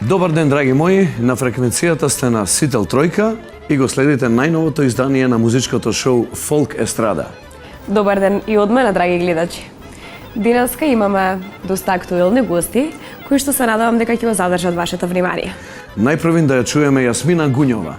Добар ден, драги мои, на фреквенцијата сте на Сител Тројка и го следите најновото издание на музичкото шоу Фолк Естрада. Добар ден и од мене, драги гледачи. Денеска имаме доста актуелни гости, кои што се надевам дека ќе го задржат вашето внимание. Најпрвин да ја чуеме Јасмина Гуњова.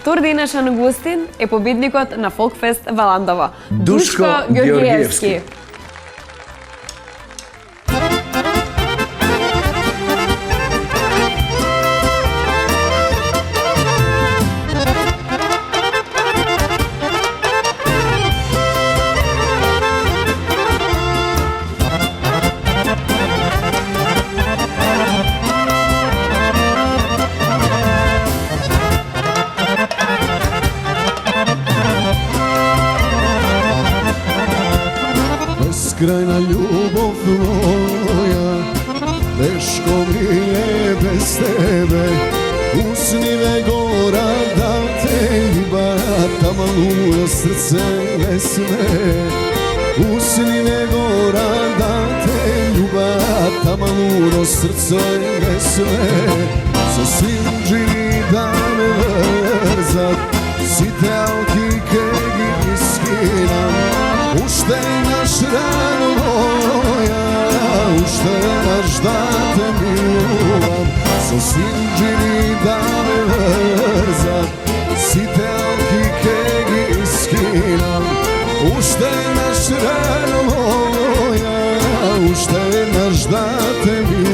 Втор денешен гостин е победникот на Фолкфест Валандово, Душко Георгиевски. Krajna ljubov tvoja, teško mi je bez tebe. Usni me gora da te ljubam, taman srce ne sme. Usni me gora da te ljubam, taman srce ne sme. Sa svim živi da me vrzat, si te alki kegi iskinam. Ušte naš rano moja, ušte naš da te milujem. Sa svim živim da me vrzat, si te alki kegi iskinam. Ušte naš rano moja, ušte naš da te milujem.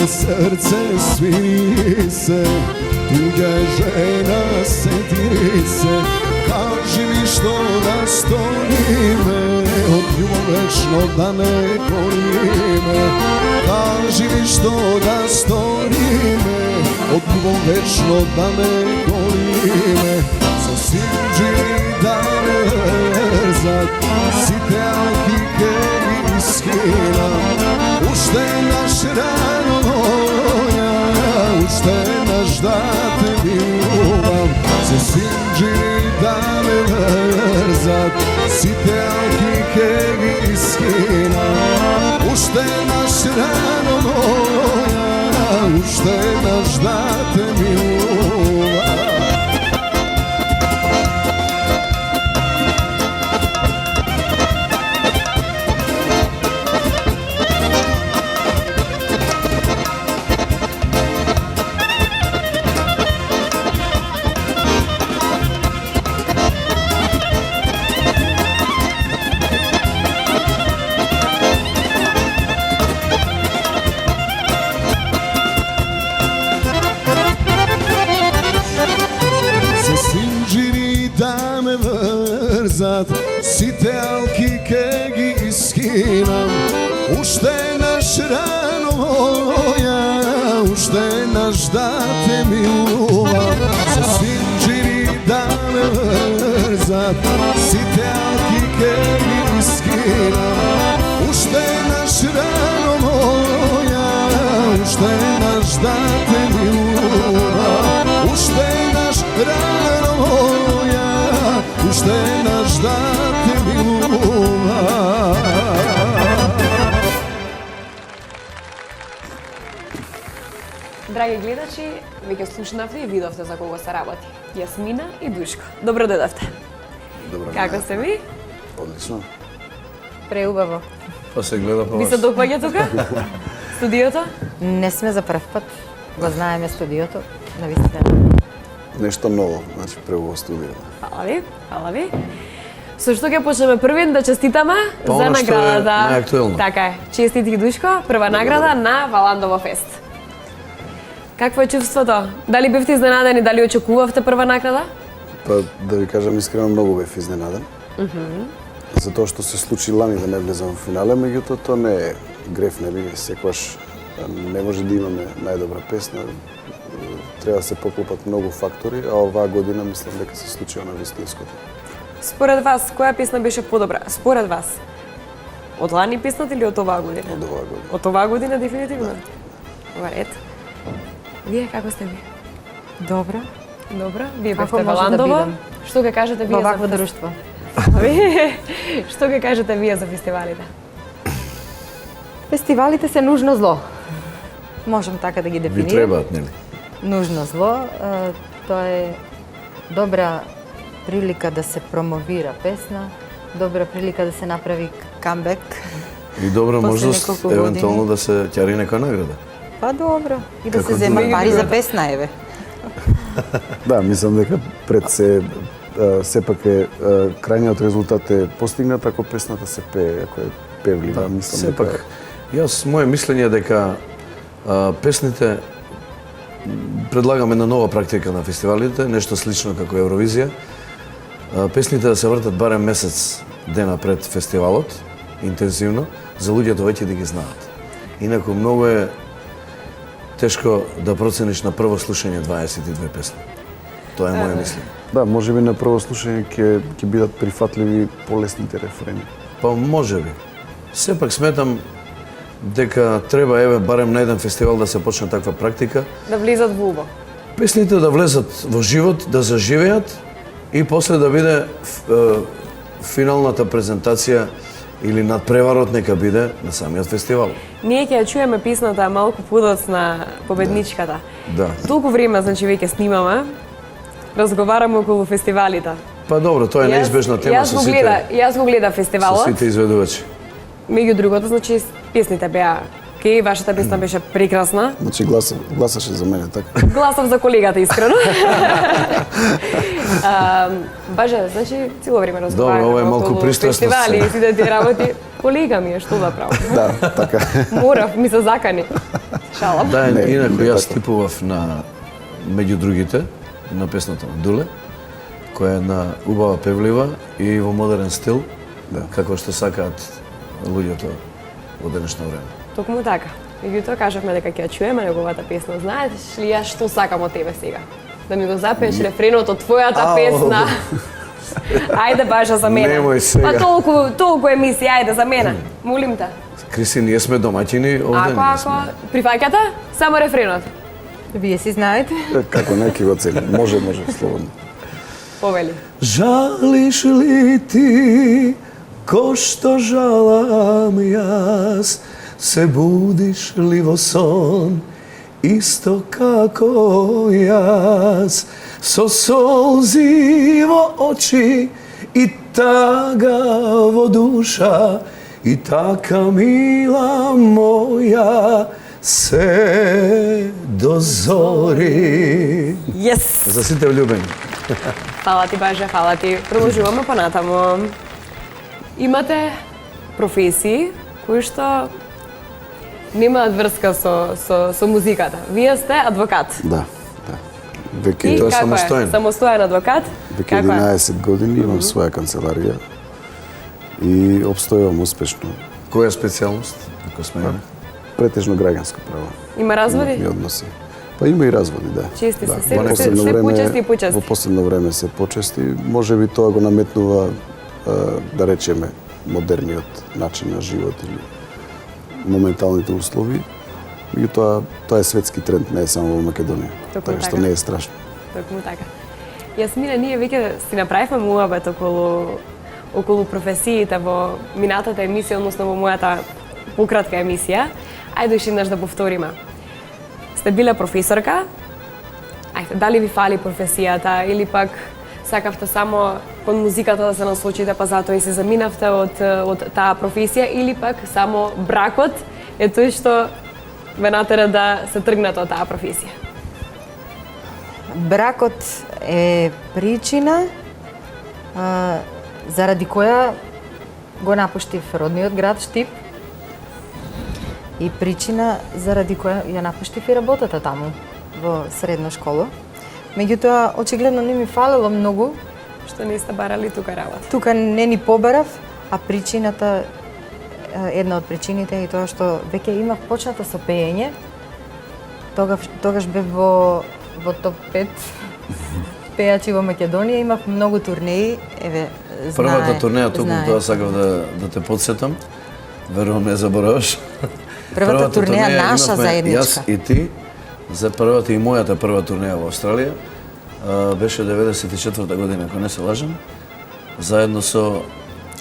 srce svira se, tuđa žena seti se. Kaži mi što da stori me, od ljubav večno da ne gori me. Kaži mi što da stori me, od ljubav večno da ne gori me. Sa sinđi da me verzat, si te alkike iskina. Ušte naš rano noja, ušte naš da te ljubav. Sa sinđi da me verzat, si te alkike iskina. Ušte naš rano noja, ušte naš da te ljubav. Si te alkike gi iskinam, ušte naš rano moja, ušte naš da te miljuvam. Sa sinđiri da me verzat, si te alkike gi iskinam, ušte naš rano moja, ušte naš da te miljuvam. Ušte naš rano moja, ušte naš da te miljuvam. Драги гледачи, веќе слушнавте и видовте за кого се работи. Јасмина и Душко. Добро дојдовте. Добро. Како сте ви? Одлично. Преубаво. Па се гледа по Ви се вас. допаѓа тука? Студиото? Не сме за прв пат. Го знаеме студиото. Навистина. Нешто ново, значи преубаво студио. Фала ви, фала ви. Со што ќе почнеме првин да честитаме Па за она што е наградата. најактуелно. Така е. Честити Душко, прва награда на Валандово фест. Какво е чувството? Дали бевте изненадени, дали очекувавте прва награда? Па да ви кажам искрено многу бев изненаден. Затоа што се случи лани да не влезам во финале, меѓутоа тоа не е греф, не би секогаш не може да имаме најдобра песна. Треба да се поклопат многу фактори, а оваа година мислам дека се случи на вистинското. Според вас, која песна беше подобра? Според вас? Од лани песната или од оваа година? Од оваа година. Од оваа година дефинитивно. Ова ред. Вие како сте ви? Добро. Добро. Вие Како бевте може да Валандово. бидам? Што ќе кажете вие Во за вакво фест- друштво. Вие- Што ќе кажете вие за фестивалите? Фестивалите се нужно зло. Можам така да ги Ви дефинирам. требаат, нели? Нужно зло. Тоа е добра прилика да се промовира песна, добра прилика да се направи камбек. И добра После можност неколку години. евентуално да се ќари нека награда. Па добро. И да Како се зема други пари за награди. песна, еве. Да, мислам дека пред се сепак е крајниот резултат е постигнат ако песната се пее, ако е певлива, мислам Сепак, јас моje мислење е дека песните предлагаме на нова практика на фестивалите, нешто слично како Евровизија. Песните да се вртат барем месец дена пред фестивалот, интензивно, за луѓето веќе да ги знаат. Инаку многу е тешко да процениш на прво слушање 22 песни. Тоа е моje мислење. Да, можеби на прво слушање ќе бидат прифатливи полесните рефрени. Па можеби. Сепак сметам дека треба еве барем на еден фестивал да се почне таква практика. Да влизат во убо. Песните да влезат во живот, да заживеат и после да биде финалната презентација или надпреварот нека биде на самиот фестивал. Ние ќе ја чуеме песната малку подоц на победничката. Да. Толку време, значи, веќе снимаме, разговараме околу фестивалите. Па добро, тоа е неизбежна тема со сите, Јас го гледав со фестивалот. сите изведувачи. Меѓу другото, значи, песните беа окей, вашата песна беше прекрасна. Значи гласаше за мене, така? Гласав за колегата, искрено. Баже, значи, цело време разговараме. Добро, ова е малку околу пристрасност фестивали сега. и сите тие работи. Колега ми е, што да правам? Да, така. Морав, ми се закани. Шалам. Да, Не, инаку не јас така. типував на меѓу другите на песната на Дуле, која е една убава певлива и во модерен стил, како што сакаат луѓето во денешно време. Токму така. Меѓутоа кажавме дека ќе ја чуеме неговата песна. Знаеш ли ја што сакам од тебе сега? Да ми го запееш рефренот од твојата песна. Ајде бажа за мене. Немој сега. Па толку емисија, ајде за мене. Молим те. Кристи, ние сме домаќини овде. Ако, прифаќате? Само рефренот. Вие си знаете. Како неки го цели. Може, слободно. Повели. Жалиш ли ти ко што жалам јас? Се будиш ли во сон исто како јас? Со солзи во очи и тага во душа и така мила моја се до зори. Yes! За сите влюбени. Фала ти, Баже, фала ти. Продолжуваме понатамо. Имате професии кои што немаат врска со музиката. Вие сте адвокат. Да. И Веќе Тоа е како самостоен. Самостоен адвокат? Веќе 11 години имам своја канцеларија и обстојувам успешно. Која специјалност, ако сме? Претежно граѓанско право. Има разводи? И односи. Па има и разводи, да. Чести се, Во се последно почести и време, почести. во последно време се почести. Може би тоа го наметнува, да речеме, модерниот начин на живот или моменталните услови. Меѓутоа, тоа е светски тренд, не е само во Македонија. Токму Така што така. не е страшно. Токму така. Јасмина, ние веќе си направивме муабет околу професиите во минатата емисија, односно во мојата пократка емисија. Ајде уште еднаш да повториме. Сте биле професорка, ајде, дали ви фали професијата или пак сакавте само кон музиката да се насочите, па затоа и се заминавте од таа професија, или пак само бракот е тој што ве натера да се тргнете од таа професија? Бракот е причина заради која го напуштив родниот град Штип и причина заради која ја напуштив и работата таму во средна школа. Меѓутоа, очигледно не ми фалело многу. Што не сте барали тука работа? Тука не ни побарав, а причината, една од причините е тоа што веќе имав почната со пеење. Тогаш бев во топ 5 пејачи во Македонија, имав многу турнеи, еве, Првата турнеја, токму тоа сакав да те подсетам. Верувам не забораваш. Првата турнеја наша имавме заедничка. Јас и ти за првата и мојата прва турнеја во Австралија. Беше 94-та година, ако не се лажам. Заедно со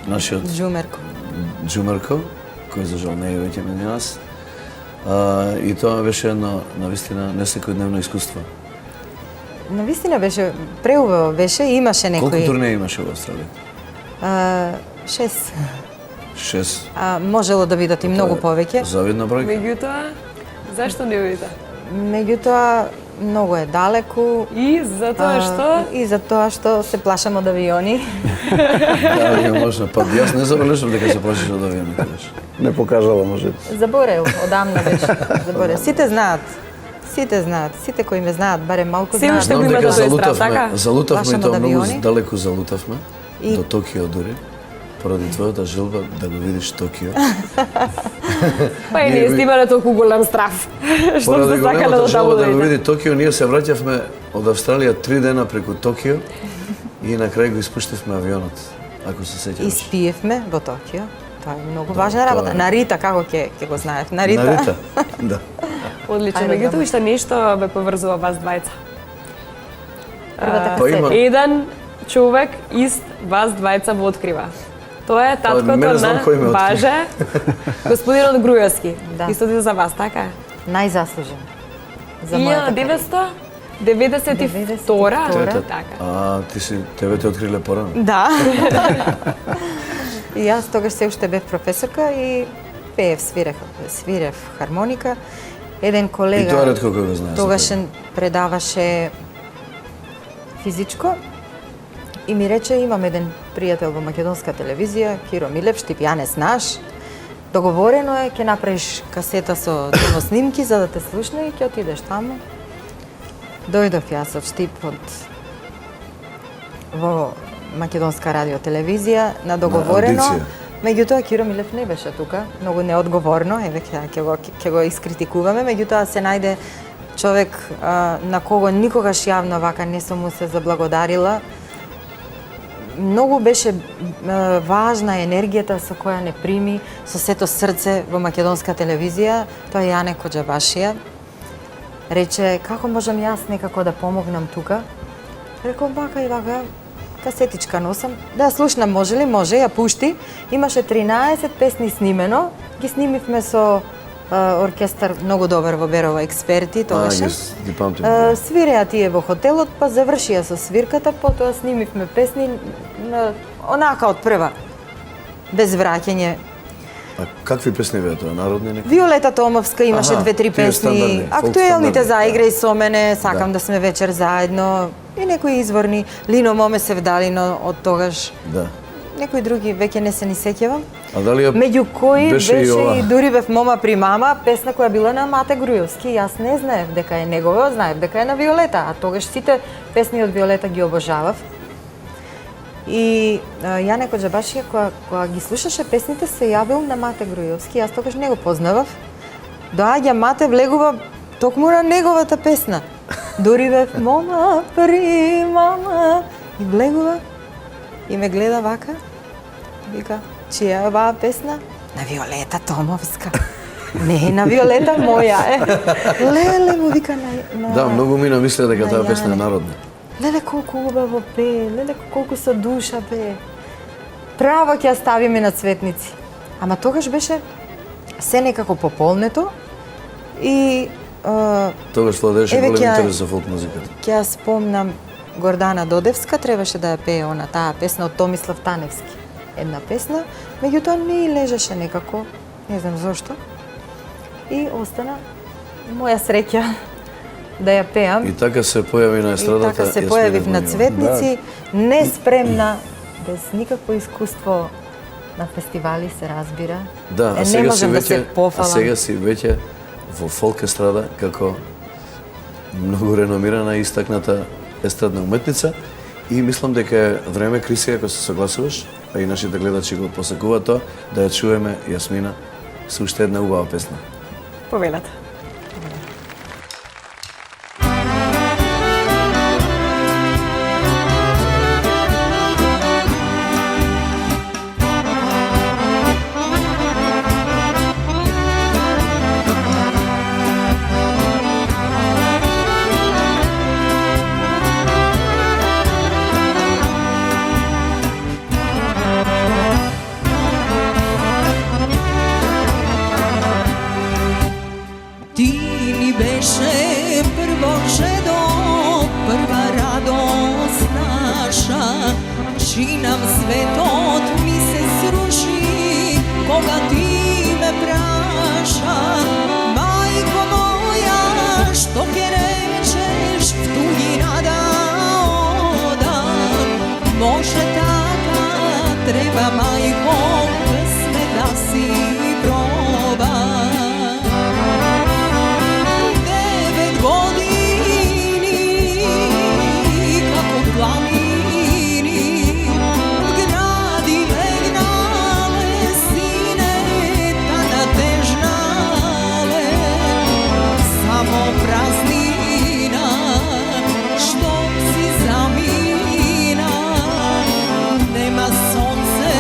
нашиот Джумерко, кој за жал не е веќе меѓу нас. И тоа беше едно навистина несекојдневно искуство. Навистина беше преубаво, беше, имаше некои. Колку турнеи имаше во Австралија? 6. 6. Можело да бидат и многу повеќе. Завидна бројка. Меѓутоа, зашто не видите? Меѓутоа, многу е далеку. И затоа што? И за тоа што се плашам од авиони. Да, не можно. Па јас не забележав дека се плашиш од авиони. Не покажала, може. Заборев, одамна беше. Заборев. Сите знаат. Сите кои ме знаат, барем малку Се знаат. уште Знам го имате дека тој страв, така? залутавме и Плашам тоа од многу авиони. далеку залутавме. И- До Токио дури. Поради твојата желба да го видиш Токио. Па и ние сте имале толку голем страв. Што Поради сте сакале големата да желба да го видите? види Токио, ние се враќавме од Австралија 3 дена преку Токио и на крај го испуштивме авионот, ако се И сеќаваш. спиевме во Токио. Тоа е многу важна работа. тоа е. На Рита, како ќе го знаев? На Рита. На Рита. Да. Одлично, Ајде, меѓутоа да. уште нешто ве поврзува вас двајца. Првата Па има- касета. Еден човек ист вас двајца во открива. Тоа е таткото мене знам на кој ме открива. Баже, господинот Грујовски. Да. Исто за вас, така е? Најзаслужен. За мојата кариера. 1992 92-ра. така. Тебе те откриле порано. Да. И јас тогаш се уште бев професорка и пеев, свирев хармоника. Еден И колега тоа ретко кој го знае. за тогаш тебе. предаваше физичко и ми рече, имам еден пријател во македонска телевизија, Киро Милев, Штип Јанес наш. Договорено е, ќе направиш касета со демоснимки за да те слушне и ќе отидеш таму. Дојдов јас од Штип во Македонска радиотелевизија на договорено. аудиција. Меѓутоа Киро Милев не беше тука, многу неодговорно, еве ќе го искритикуваме, меѓутоа се најде човек на кого никогаш јавно вака не сум му се заблагодарила. Многу беше важна енергијата со која не прими со сето срце во Македонска телевизија, тоа е Јане Коџабашија. Рече, како можам јас некако да помогнам тука? Реков, вака и вака, касетичка носам. Да ја слушнам, може ли? Може, ја пушти. Имаше 13 песни снимено, ги снимивме со оркестар многу добар во Берова, експерти тогаше. Ги памтим. Свиреа тие во хотелот, па завршија со свирката, потоа снимивме песни онака од прва, без враќање. А какви песни беа тоа? Народни некои? Виолета Томовска имаше Аха, 2-3 тие песни, стандардни, актуелните фолк заиграј со мене, сакам Да. да сме вечер заедно, и некои изворни, Лино Моме Севдалино од тогаш. Да. Некои други веќе не се ни сеќавам. А дали ја Меѓу кои беше беше и ова? и Дури бев мома при мама, песна која била на Мате Грујовски. Јас не знаев дека е негова, знаев дека е на Виолета, а тогаш сите песни од Виолета ги обожавав. И Јане Коџабашија, кога ги слушаше песните, се јавил на Мате Грујовски. Јас тогаш не го познавав. Доаѓа Мате, влегува токму на неговата песна. Дури бев мома при мама. И влегува и ме гледа вака. Вика, чија е оваа песна? На Виолета Томовска. Не е на Виолета, моја е. Леле му вика на Да, многу мина мислеа дека на таа песна е Јане. народна. Леле колку убаво пее, леле колку со душа пее. Право ќе ја ставиме на цветници. Ама тогаш беше се некако пополнето и Тогаш владееше Еве голем ќе- интерес за фолк музиката. ќе ја спомнам Гордана Додевска, требаше да ја пее она таа песна од Томислав Таневски. Една песна, меѓутоа не и лежеше некако, не знам зошто. И остана моја среќа да ја пеам. И така се појави на И естрадата. така се Јасмина појавив на Боњова. цветници, неспремна, без никакво искуство на фестивали, се разбира. Да, а не сега си можам да веќе, се пофалам. а сега си веќе во фолк естрада како многу реномирана и истакната естрадна уметница и мислам дека е време, Криси, ако се согласуваш, а и нашите гледачи го посакуваат тоа, да ја чуеме Јасмина со уште една убава песна. Повелата. Ti mi беше прво жедо, прва радост наша, чинам светот ми се сруши, кога ти ме праша. Мајко моја, што ќе речеш, в туѓина да одам, може така, треба мајко, песме да си пробам. 9 години, како планини, гради легнале, синета натежнале, само празнина, што си замина, нема сонце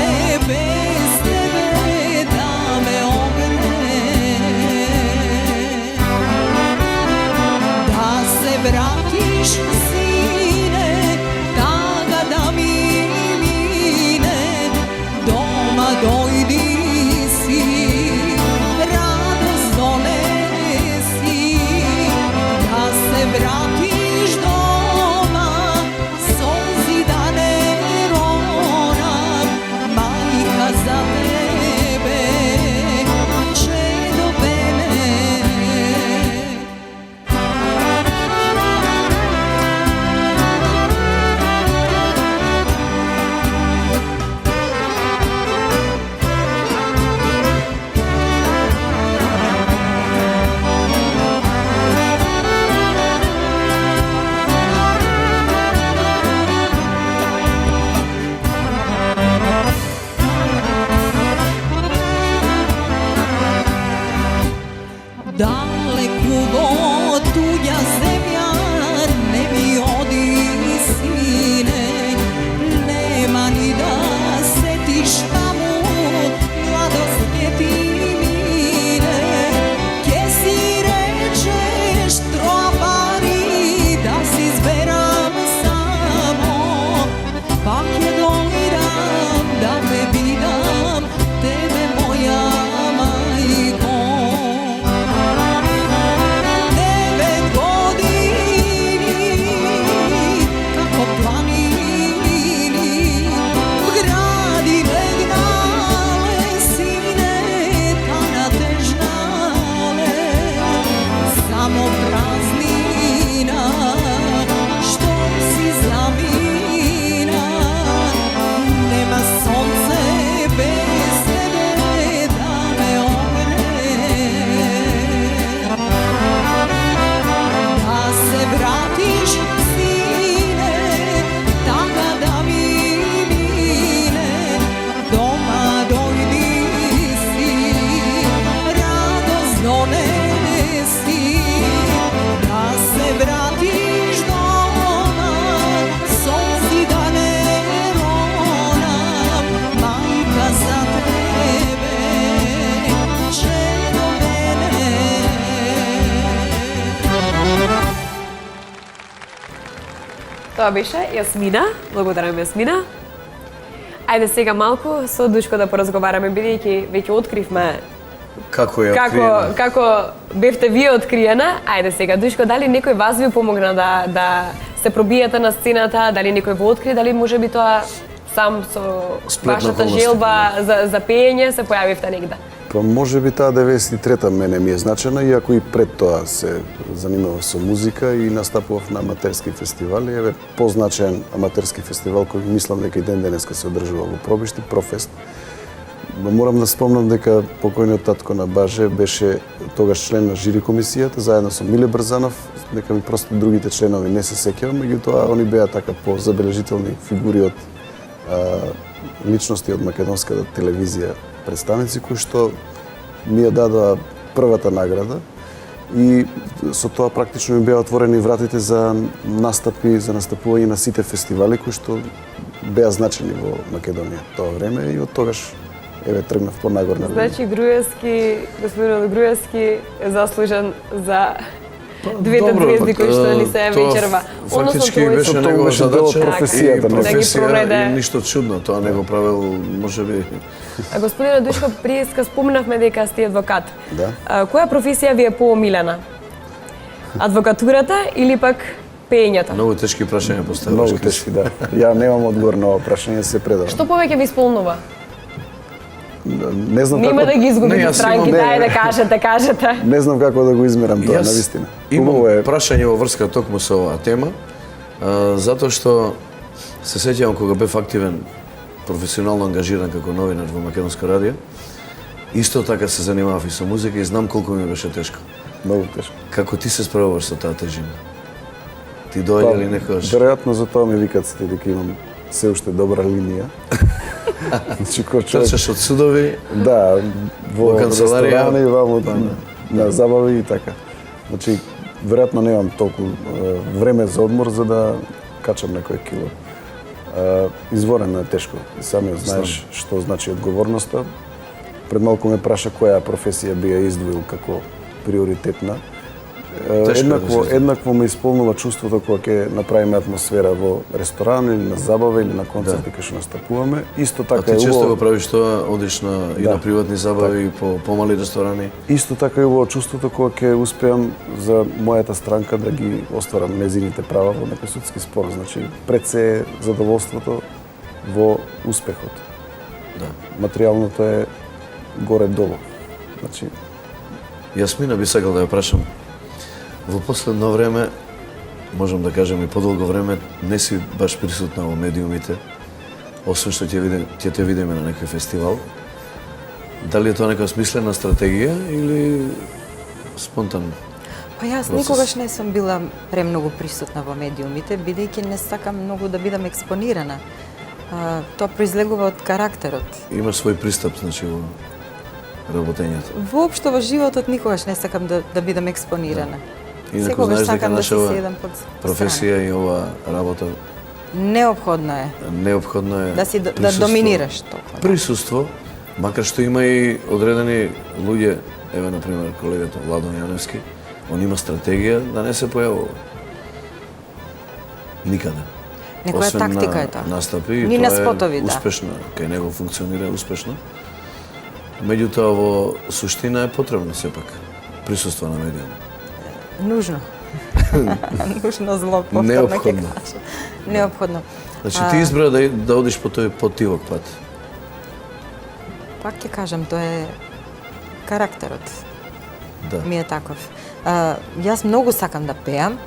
šta mu mladost ljeti mine, gdje si rečeš tropari da si zberam samo, pak je doliram da te vidam, tebe moja majko. 9 godini kako planini v gradi legnale sine tanate žnale, samo praznina što si zamina, nema sonce bez tebe da me ogre. Da se vratiš sine, tada da mi mine, doma dojdi si, radost donesi. Da se vratiš doma, solzi da ne ronam, majka za tebe će do mene. Тоа беше Јасмина. Благодарам, Јасмина. Ајде сега малку со Душко да поразговараме, бидејќи веќе откривме Како е откриена? како бевте вие откриена. Ајде сега, Душко, дали некој вас ви помогна да се пробиете на сцената, дали некој во откри, дали можеби тоа сам со Сплет на вашата околности, желба за пеење се појавивте негде? Па може би таа 93-та мене ми е значена, иако и пред тоа се занимавав со музика и настапував на аматерски фестивали. Еве позначен аматерски фестивал кој мислам дека и ден денеска се одржува во Пробишти, Профест. Морам да спомнам дека покојниот татко на Баже беше тогаш член на жири комисијата, заедно со Миле Брзанов, дека ми просто другите членови не се сеќавам, меѓутоа они беа така по-забележителни фигури од личности од македонската телевизија, представници кои што ми ја дадоа првата награда и со тоа практично ми беа отворени вратите за настапи, за настапување на сите фестивали кои што беа значени во Македонија тоа време и од тогаш еве тргнав понагорна линија. Значи Груевски, господинот Груевски е заслужен за двете звезди кои што ни се вечерва. Фактички Односно, беше тоа негова беше дел од задача професијата, и да ги професија проведе. и ништо чудно, тоа не го правил можеби. А господине Душко, приеска спомнавме дека сте адвокат. Да. Која професија ви е поомилена? Адвокатурата или пак пеењето? Многу тешки прашања поставуваш. Многу тешки, да. Ја немам одговор на ова прашање, се предавам. Што повеќе ви исполнува? Не знам Нема да ги Не, изгубите јас странките, имам- ајде да кажете. Не знам како да го измерам тоа, навистина. имам Хубаво е. прашање во врска токму со оваа тема, затоа што се сеќавам кога бев активен, професионално ангажиран како новинар во Македонско радио, исто така се занимавав и со музика и знам колку ми беше тешко. Многу тешко. Како ти се справуваш со таа тежина? Ти доаѓа ли некогаш? Веројатно за тоа ми викат сите дека имам се уште добра линија. Значи, кој човек... Трчаш од судови, Да, во Во канцеларија. ресторани, ваму на забави и така. Значи, веројатно немам толку време за одмор за да качам некој кило. Изворено е тешко. И самиот знаеш што значи одговорноста. Пред малку ме праша која професија би ја издвоил како приоритетна. Тешко е да се Еднакво ме исполнува чувството кога ќе направиме атмосфера во ресторан или на забава или на концерти кај што настапуваме. Исто а така ти е често убаво. го правиш тоа, одиш и Да. на приватни забави, и по помали ресторани. Исто така и во чувството кога ќе успеам за мојата странка да ги остварам незините права во некој судски спор. Значи, пред се е задоволството во успехот. Да. Материјалното е горе-долу. Значи, Јасмина би сакал да ја прашам. Во последно време, можам да кажем и подолго време, не си баш присутна во медиумите, освен што ќе те видиме на некој фестивал. Дали е тоа нека смислена стратегија или спонтанно? Па јас Процес. никогаш не сум била премногу присутна во медиумите, бидејќи не сакам многу да бидам експонирана. Тоа произлегува од карактерот. Имаш свој пристап, значи, во работењето. Воопшто во животот никогаш не сакам да бидам експонирана. Инаку Секогаш знаеш дека сакам да си нашава седам под професија и ова работа Неопходно е Неопходно е да да присуство. доминираш толкова. Присуство, макар што има и одредени луѓе, еве на пример колегата Владан Јаневски, он има стратегија да не се појавува. Никаде. Некоја Освен тактика на е тоа. настапи, и Ни тоа на спотови, е да. успешно, кај него функционира успешно. Меѓутоа во суштина е потребно сепак присуство на медиума. Нужно. Нужно зло, повторно ќе Неопходно. кажам. Неопходно. Значи ти избра да одиш по тој потивок пат. Пак ќе кажам, тоа е карактерот. Да. Ми е таков. Јас многу сакам да пеам.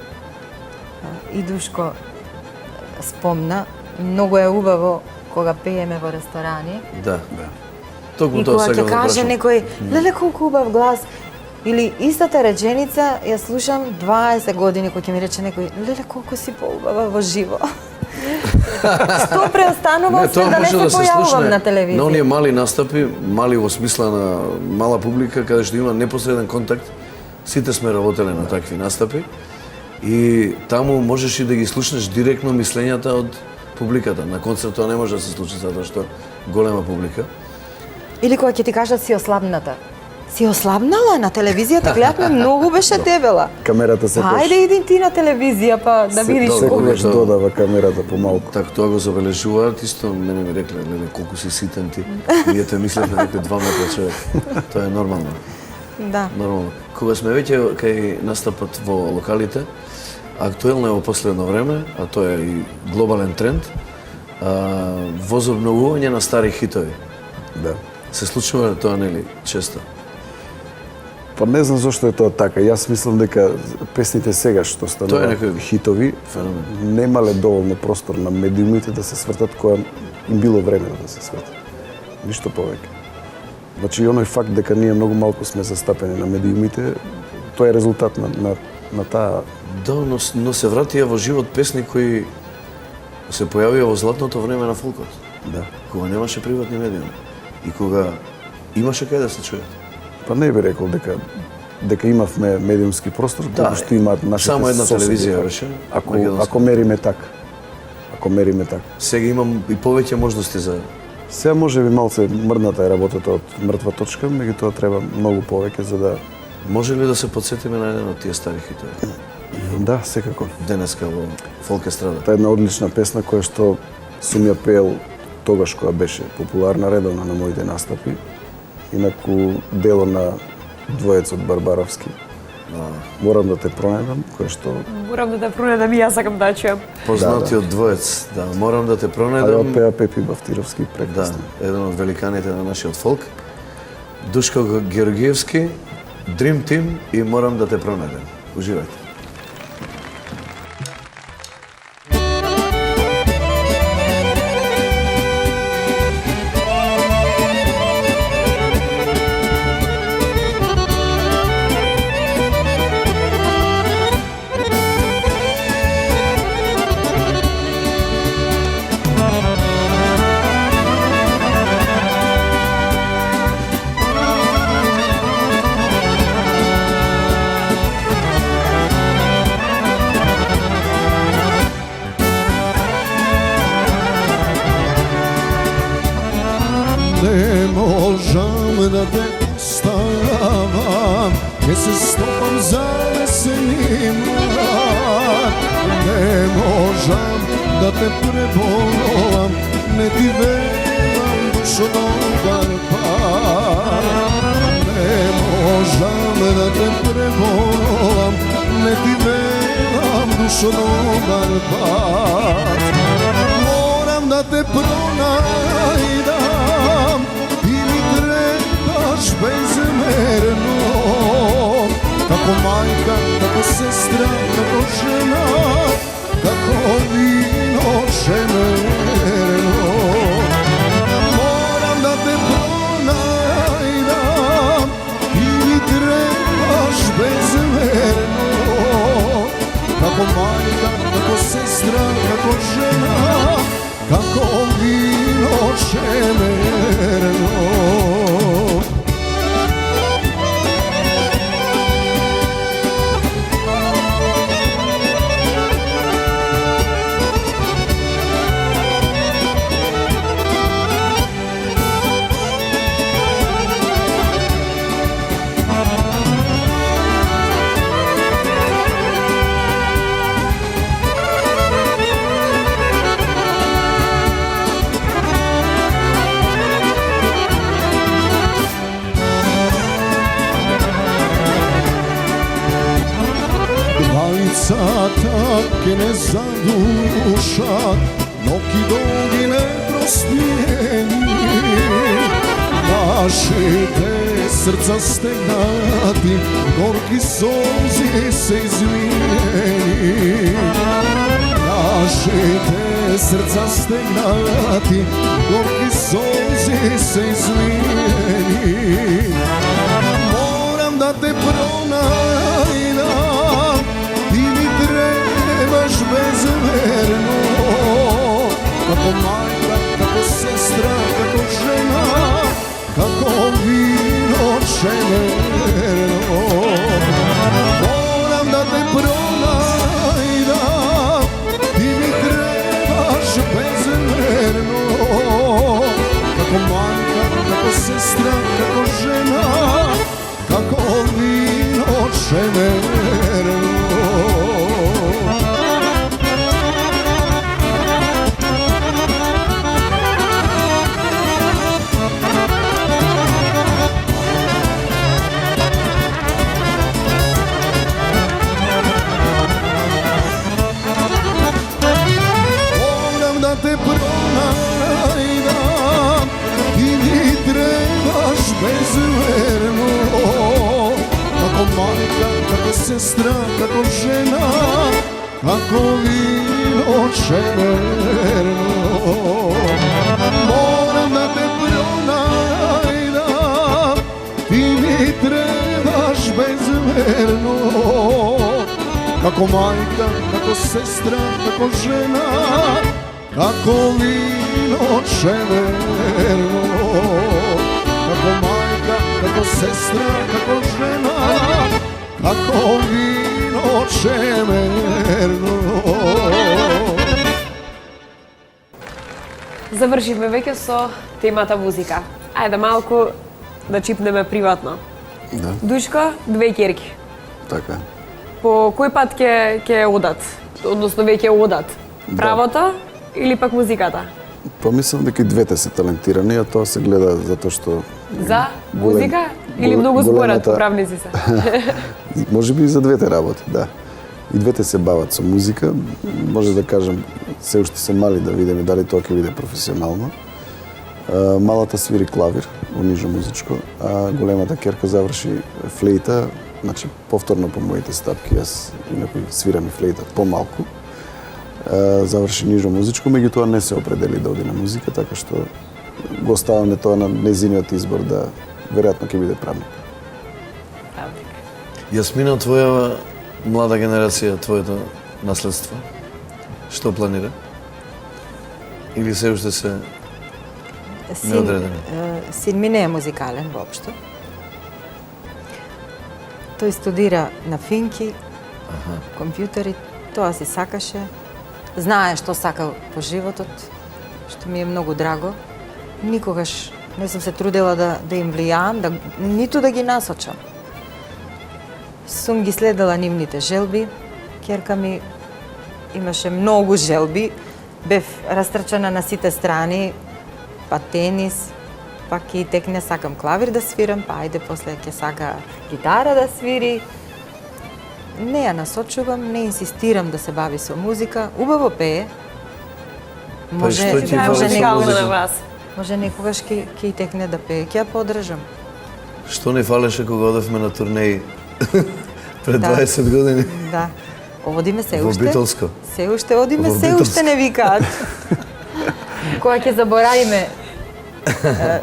И Душко спомна, многу е убаво кога пееме во ресторани. Да. Токму И тоа кога сакам ќе да каже прашам. некој, леле колку убав глас, или истата реченица ја слушам 20 години кога ќе ми рече некој, леле колку си поубава во живо. Што преостанува Не, освен тоа да не може се да се појавувам слушне на телевизија. на оние мали настапи, мали во смисла на мала публика, каде што има непосреден контакт. Сите сме работеле на такви настапи и таму можеш и да ги слушнеш директно мислењата од публиката. На концерт тоа не може да се случи затоа што голема публика. Или кога ќе ти кажат си ослабната. Си ослабнала на телевизијата, гледавме многу беше дебела. Камерата се Ајде иди ти на телевизија па да видиш колку. секогаш додава камерата помалку. Така тоа го забележуваат, исто мене ми рекле, леле колку си ситен ти. Ние те мислев на некој 2 метра човек. Тоа е нормално. Да. Нормално. Кога сме веќе кај настапот во локалите, актуелно е во последно време, а тоа е и глобален тренд, возобновување на стари хитови. Да. Се случува тоа, нели, често? Па не знам зошто е тоа така. Јас мислам дека песните сега што Тоа е станува некој хитови, феномен. немале доволно простор на медиумите да се свртат која им било време да се свртат. Ништо повеќе. Значи, и оној факт дека ние многу малку сме застапени на медиумите, тоа е резултат на таа. Да, но се вратија во живот песни кои се појавија во златното време на фолкот. Да. Кога немаше приватни медиуми и кога имаше кај да се чуе. Па не би рекол дека имавме медиумски простор, Да, како што имаат нашите само една соседи. телевизија беше, македонска. Ако мериме така. Ако мериме така. Сега имам и повеќе можности за Сега може би малце мрдната е работата од мртва точка, меѓутоа треба многу повеќе за да... Може ли да се подсетиме на еден од тие стари хитови? Да, секако. Денеска во фолк естрада. Та е една одлична песна која што сум ја пеел тогаш кога беше популарна редовно на моите настапи. Инаку дело на двоецот Барбаровски. Морам да те пронајдам, која што... Морам да те пронедам и јас сакам да чујам. Познатиот двоец, да, морам да те А ја пронајдам. пеа Пепи Бафтировски Да, прекрасно. еден од великаните на нашиот фолк. Душко Георгиевски, Dream Team и морам да те пронајдам. Уживајте. Ne možam da te ostavam, jer se stopam zanesenima. Ne možam da te prebolam, ne ti veram dušo dobar par. Ne možam da te prebolam, ne ti veram dušo dobar par. Moram da te pronajdam, ti mi trebaš bezmerno. Kako majka, kako sestra, kako žena, kako vino šemerno. Moram da te pronajdam, ti mi trebaš bezmerno. Kako majka, kako sestra, kako žena, kako vino šemerno. Срцата ке не задушат, ноки долги непроспиени. Нашите срца стегнати, горки солзи се измиени. Нашите срца стегнати, горки солзи се измиени. Морам да те пронајдам, ти ми требаш безмерно, како мајка, како сестра, како жена, како вино шеверно. Морам да те пронајдам, ти ми требаш безмерно, како мајка, како сестра, како жена, како вино шеверно. Морам да те пронајдам, ти ми требаш безмерно, како мајка, како сестра, како жена, како вино шеверно. Морам да те пронајдам, ти ми требаш безмерно, како мајка, како сестра, како жена, како вино шеверно. Како мајка, како сестра, како жена, како вино шеверно. Завршивме веќе со темата музика. Ајде малку да чипнеме приватно. Да, Душко, две ќерки. така е. По кој пат ќе одат? Односно веќе одат? Правото или пак музиката? Па мислам дека и двете се талентирани, а тоа се гледа затоа што За музика или многу зборат правници се? Може би и за двете работи, да. И двете се бават со музика. Може да кажем, се уште се мали да видиме дали тоа ќе биде професионално. Малата свири клавир, во нижо музичко, а големата керка заврши флейта, значи повторно по моите стапки, јас инаку свирам и флейта помалку. Заврши нижо музичко, меѓутоа не се определи да оди на музика, така што го оставаме тоа на незиниот избор да веројатно ќе биде правник. Јасмина, твоја млада генерација, твоето наследство, што планира? Или се уште се неодредено? Син ми не е музикален воопшто. Тој студира на финки, компјутери, тоа си сакаше. Знае што сака по животот, што ми е многу драго. Никогаш не сум се трудела да им влијаам, ниту да ги насочам. Сум ги следела нивните желби. Керка ми имаше многу желби. Бев растрчана на сите страни, па тенис, па ќе текне сакам клавир да свирам, па ајде после ќе сака гитара да свири. Не ја насочувам, не инсистирам да се бави со музика. Убаво пее. што ти фали со музика? на вас. Може некогаш ќе текне да пее, ќе ја подржам. Што не фалеше кога одевме на турнеи пред Да. 20 години? Да. Одиме се Во уште. Битолско. Се уште одиме, Во се Битолско. уште не викаат. Кога ќе заборавиме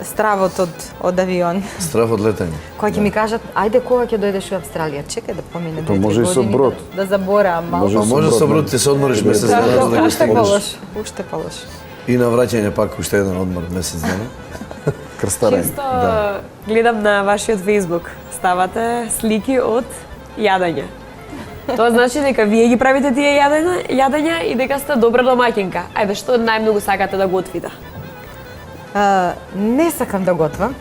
стравот од авион. Страф од летање. Кога ќе ми кажат, ајде кога ќе дојдеш во Австралија, чекај да помине Па 2-3 може и со години брод. да заборавам малку. Може Па може со брод ти се одмориш месец Да, дена за да го уште стигнеш. полош, уште полош. И на враќање пак уште еден одмор месец дена. Крстарење. Често гледам на вашиот Facebook, ставате слики од јадење. Тоа значи дека вие ги правите тие јадења и дека сте добра домаќинка. Ајде, што најмногу сакате да готвите? Не сакам да готвам.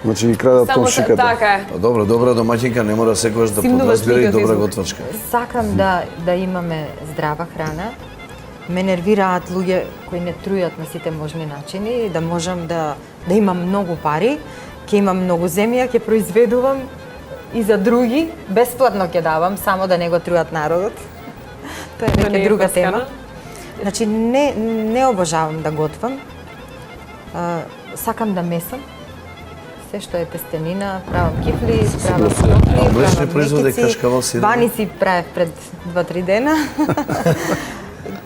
Значи ги крадат Само комшиката. така е. Па добро, добра домаќинка не мора секогаш да Симнуваш подразбира и слика добра Facebook. готвачка. Сакам да имаме здрава храна. Ме нервираат луѓе кои не трујат на сите можни начини и да можам да имам многу пари, ќе имам многу земја, ќе произведувам и за други, бесплатно ќе давам, само да не го трујат народот. Тоа е Да не веќе е друга коскана? тема. Значи, не обожавам да готвам. Сакам да месам. Се што е тестенина, правам кифли, правам смокли, А млечни правам производи, мекици, кашкавал, сирене? баници правев пред 2-3 дена.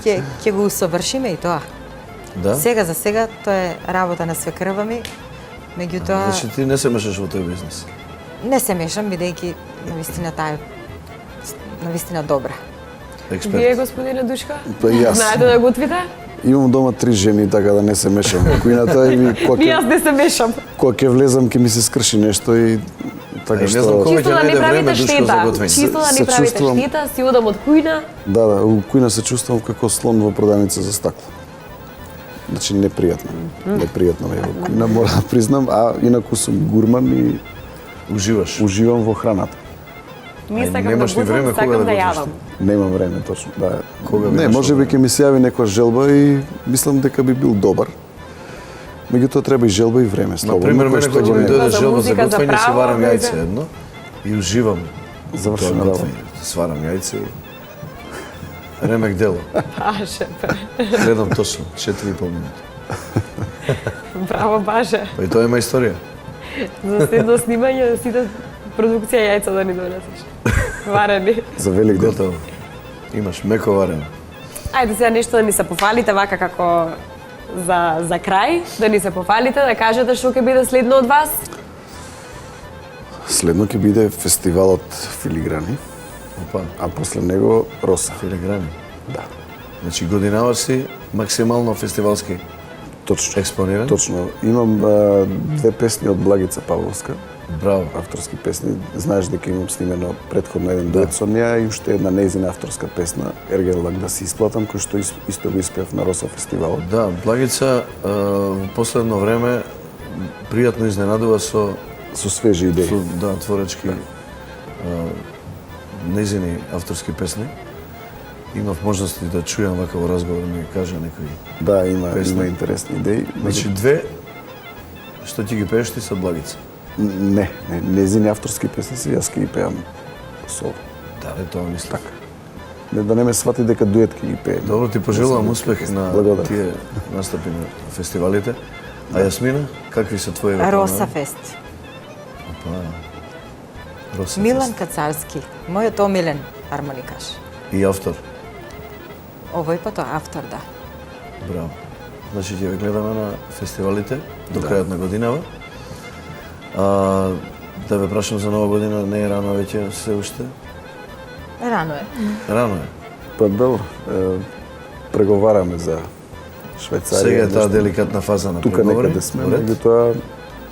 Ќе го усовршиме и тоа. Да? Сега за сега тоа е работа на свекрва ми. Меѓутоа Значи ти не се мешаш во тој бизнес. не се мешам бидејќи навистина таа е навистина добра. Експерт. Вие, господине Душка? Па и јас. Знаете да готвите? Имам дома 3 жени, така да не се мешам во кујната и Ни јас не се мешам. кога ќе влезам ќе ми се скрши нешто и така Не што знам кога Чисто ќе да не најде време правите Душко за штета. готвење. Чисто да Се не правите чувствувам- штета, си одам од кујна. Да, у кујна се чувствувам како слон во продавница за стакло. Значи непријатно. Непријатно ми е во кујна, мора да признам, а инаку сум гурман и Уживаш. уживам во храната. Не Ај, сакам да немаш ни време готвам, кога сакам да да готвиш јадам. Немам време точно, да. Кога не, имаш можеби време? ќе ми се јави некоја желба и мислам дека би бил добар. Меѓутоа треба и желба и време, слободно. Например, кој мене што кога ќе го ми нема. дојде За желба за музика, за готвење, си право, варам да, јајце да. едно и уживам Завршена тоа работа. готвење. Сварам јајце и ремек дело. Баже, Гледам точно 4,5 минути. браво, баже. Па и тоа има историја. За следно снимање, сите продукција јајца да ни донесеш. Варени. За велик ден. Готово. Имаш меко варено. Ајде сега нешто да ни се пофалите вака како за крај, да ни се пофалите, да кажете што ќе биде следно од вас. Следно ќе биде фестивалот Филиграни, Опа, а после него Роса. филиграни. Да. Значи годинава си максимално фестивалски Точно. експониран. Точно. Имам две песни од Благица Павловска, Браво. авторски песни. Знаеш дека имам снимено претходно еден дует со неа и уште една нејзина авторска песна, Ергелак да се исплатам, кој што исто го испев на Роса фестивалот. Да, Благица во последно време пријатно изненадува со Со свежи идеи. да, творечки незини авторски песни. Имав можности да чујам вака во разговор ми кажа некои. Да, има Песни. интересни идеи. Значи две што ти ги пееш ти со Благица. Не, незини авторски песни си, јас ќе ги пеам соло. Да, е тоа мислам. Така. Не да не ме свати дека дует ќе ги пее. Добро, ти пожелувам успех на Благодарам. тие настапи на фестивалите. А Јасмина, какви се твои Роса фест. Роса Милан фест. Кацарски, мојот омилен хармоникаш. И автор. Овој пат автор, да. Браво. Значи ќе ве гледаме на фестивалите до крајот на годинава. Да ве прашам за нова година, не е рано веќе се уште? Рано е. Рано е. Па добро, преговараме за Швајцарија. Сега е таа нешто. деликатна фаза на Тука преговори. некаде сме, Уред? меѓутоа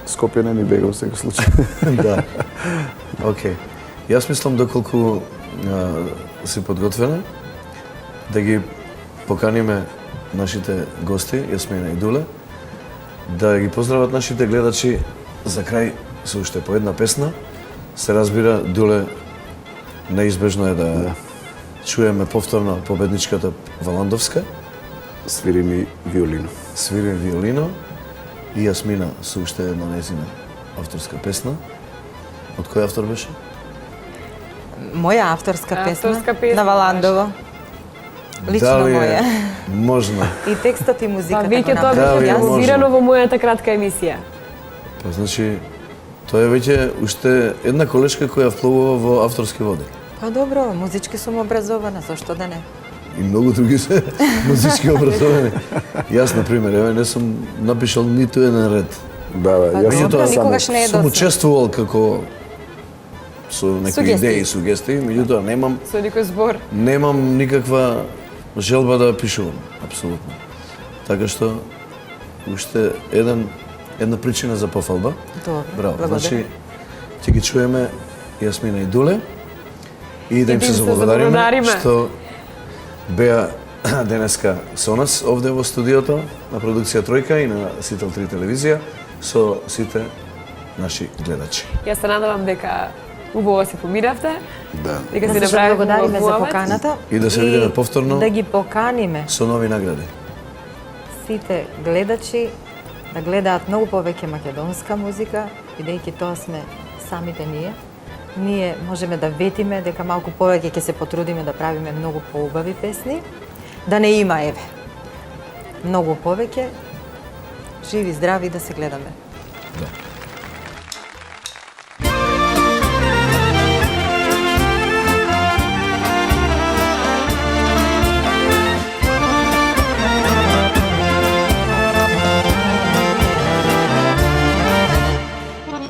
Скопје не ни бега во секој случај. Да. Океј. Јас мислам доколку си подготвена да ги поканиме нашите гости, Јасмина и Дуле, да ги поздрават нашите гледачи за крај со уште по една песна. Се разбира, Дуле неизбежно е да чуеме повторно победничката Валандовска, Свири ми виолино. свири виолино и Јасмина со уште една нејзина авторска песна. Од кој автор беше? Моја авторска песна, Авторска песна, на Валандово. Лично Дали е моја. можно? И текстот и Па музиката веќе го тоа Да, беше вие реализирано во мојата кратка емисија. Па значи, тоа е веќе уште една колешка која вплувува во авторски води. Па добро, музички сум образована, зашто да не? И многу други се музички образовани. Јас, например, еве, не сум напишал ниту еден ред. Да, Па јас добро, тоа никогаш не е Сум досад. учествувал како со некои Сугестии. идеи и сугестии, меѓутоа Со некој збор. немам никаква желба да пишувам, апсолутно. Така што уште една причина за пофалба. Добро, Браво. благодарам. Значи, ќе ги чуеме Јасмина и Дуле и да им да се им се заблагодариме заблагодариме. што беа денеска со нас овде во студиото на продукција Тројка и на Сител 3 телевизија со сите наши гледачи. Јас се надевам дека убаво си помиравте, Да. дека Да си се направивме благодариме за муабет. поканата. И да се видиме повторно. Да ги поканиме Со нови награди. сите гледачи да гледаат многу повеќе македонска музика, бидејќи тоа сме самите ние. ние можеме да ветиме дека малку повеќе ќе се потрудиме да правиме многу поубави песни, да не има еве. Многу повеќе, живи, здрави, да се гледаме.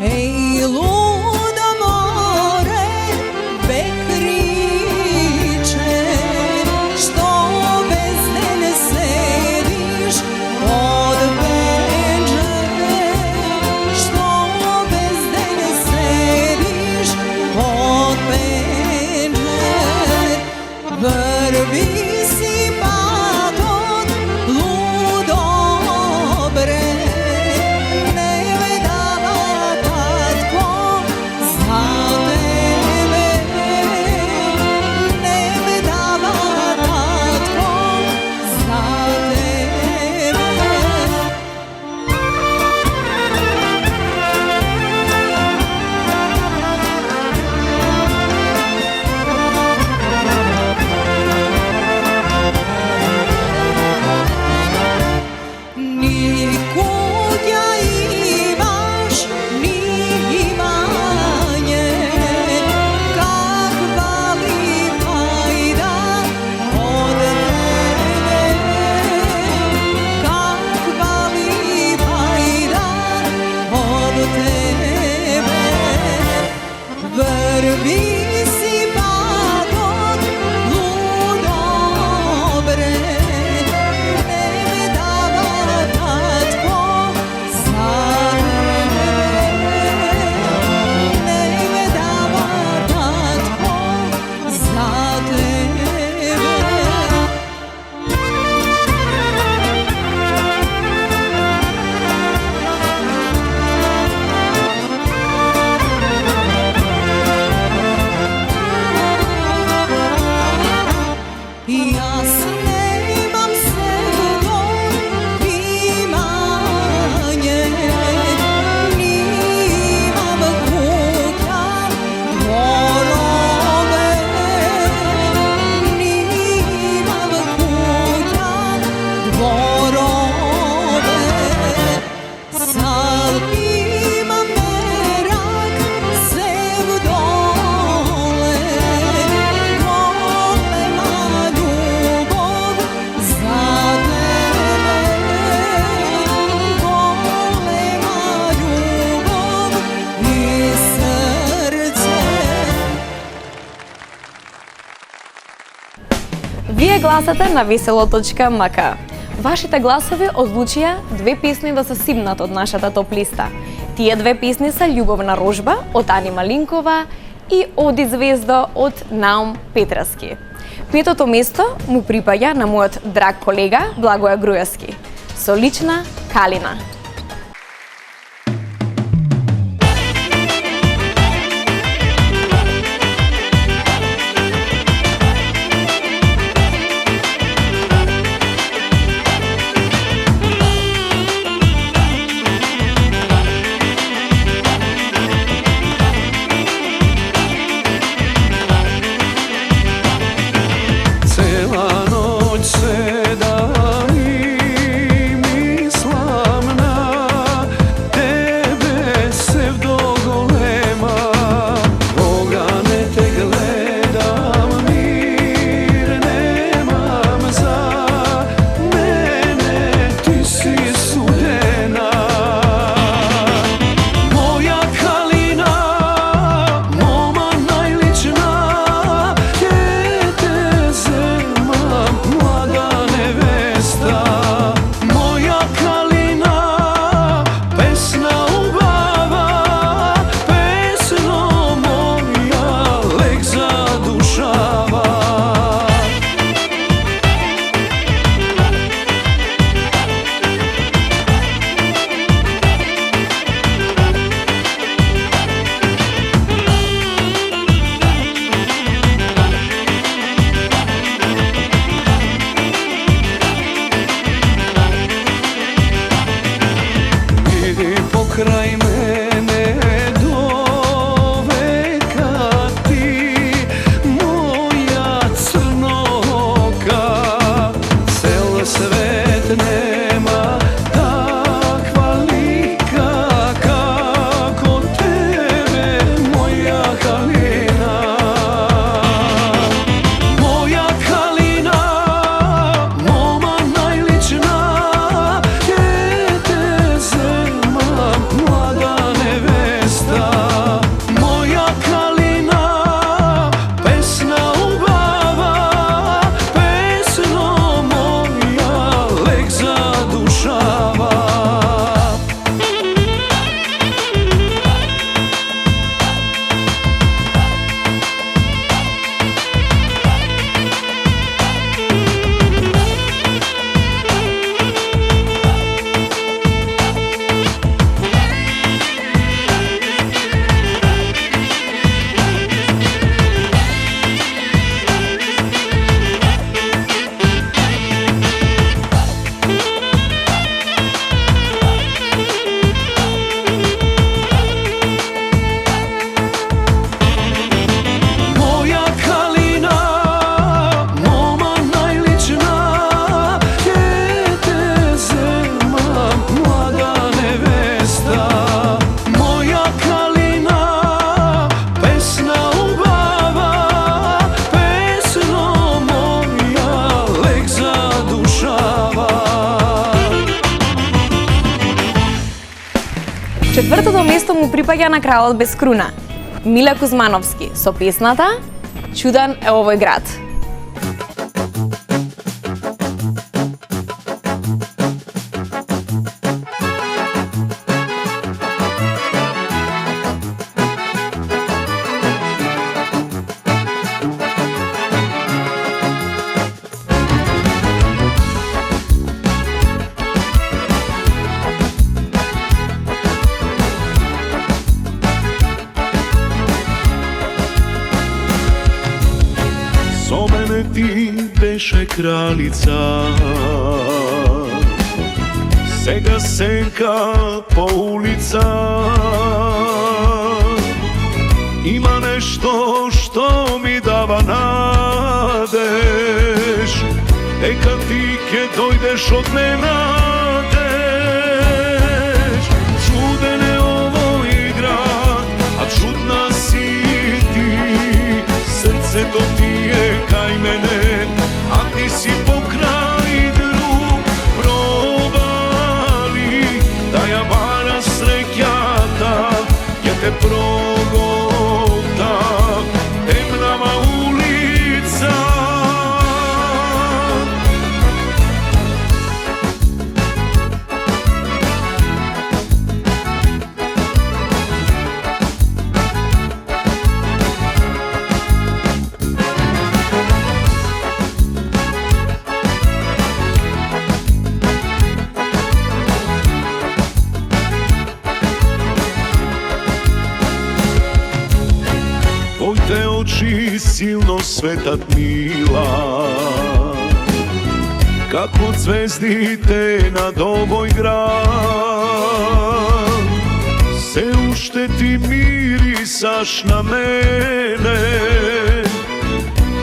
Ej, ludo more, bek kriče, što bez mene sediš od penđe, što bez mene sediš od penđe, vrvi si paton, ludo bre, ne me dava tatko za tebe, ne me dava tatko za tebe. Ni kuća imaš, ni imanje, kakva li fajda od tebe, kakva li fajda od tebe. Vrvi si paton, ludo bre, ne me dava tatko za tebe, ne me dava tatko za tebe. Jaz nemam sredo imanje, nimam kuća dvorove, nimam kuća dvorove. Sad imam merak sev dole, golema ljubov za tebe, golema ljubov i srce. Вие гласате на весело.мк. Вашите гласови одлучија две песни да се симнат од нашата топ листа. Тие две песни се Љубовна рожба од Ани Малинкова и Оди звездо од Наум Петраски. Петото место му припаѓа на мојот драг колега Благоја Груевски со лична Калина. Cela noć sedam i mislim na tebe pseudogolema. Boga ne te gledam, mir nemam za mene, ti si sudena. Moja Kalina, moma najlična, dete zema, mlada nevesta. Moja Kalina, pesna ubava, pesno moja lek zadušava. Idi pokraj mene do veka, Четвртото место му припаѓа на Кралот без круна. Миле Кузмановски со песната Чуден е овој град. Со мене ти беше кралица, сега сенка по улица. Има нешто што ми дава надеж, дека ти ќе дојдеш од ненадеж. Чуден е овој град, а чудна си ти, срцето ти е кај мене, а ти си покрај друг. Пробали да ја бараш среќата, ќе те проголта темнава улица. Твоите очи силно светат мила, како звездите над овој град. Се уште ти мирисаш на мене,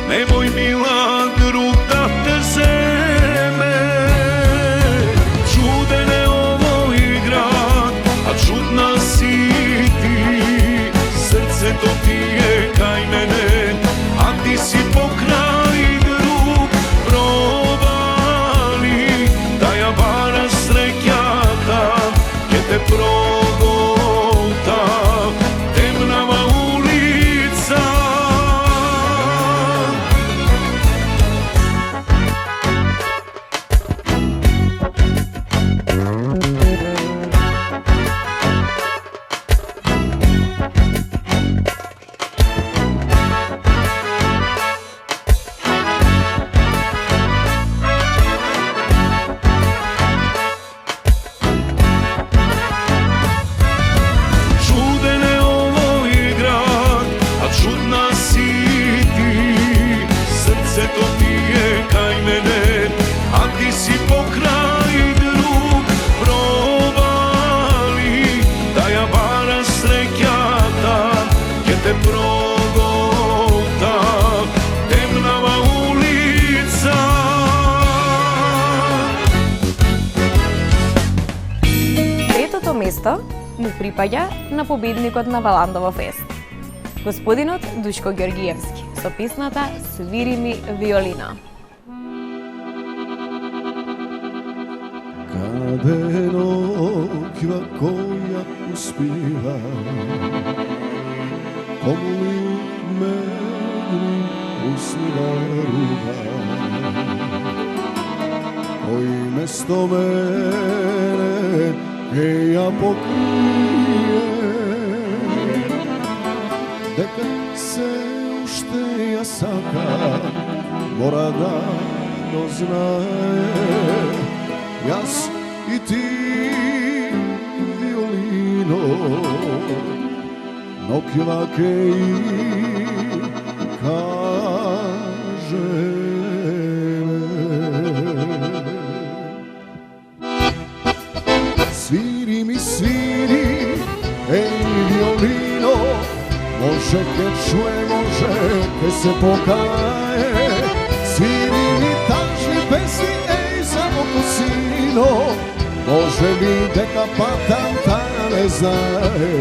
немој мила друг да те земе. Чуден е овој град, а чудна си ти, срцето ти е кај мене, а ти си покрај друг. Пробали да ја бараш среќата, ќе те проголта темнава улица. Чуден е овој град, а чудна си ти, срцето ти е кај мене, а ти си покрај друг. Пробали да ја бараш среќата, ќе те проголта темнава улица. Третото место му припаѓа на победникот на Валандово фест, господинот Душко Ѓоргиевски со песната Свири ми виолина. Каде ноќва која успива, кому ли мени уснива руба, кој место мене ке ја покрие, дека се уште ја сака, мора да го знае. Јас и ти виолино, ноќва ке и кажеме. Свири ми, свири, еј виолино, може ке чуе, може ке се покае. Свири ми тажни песни, еј само косино, може ли дека патанта не знае.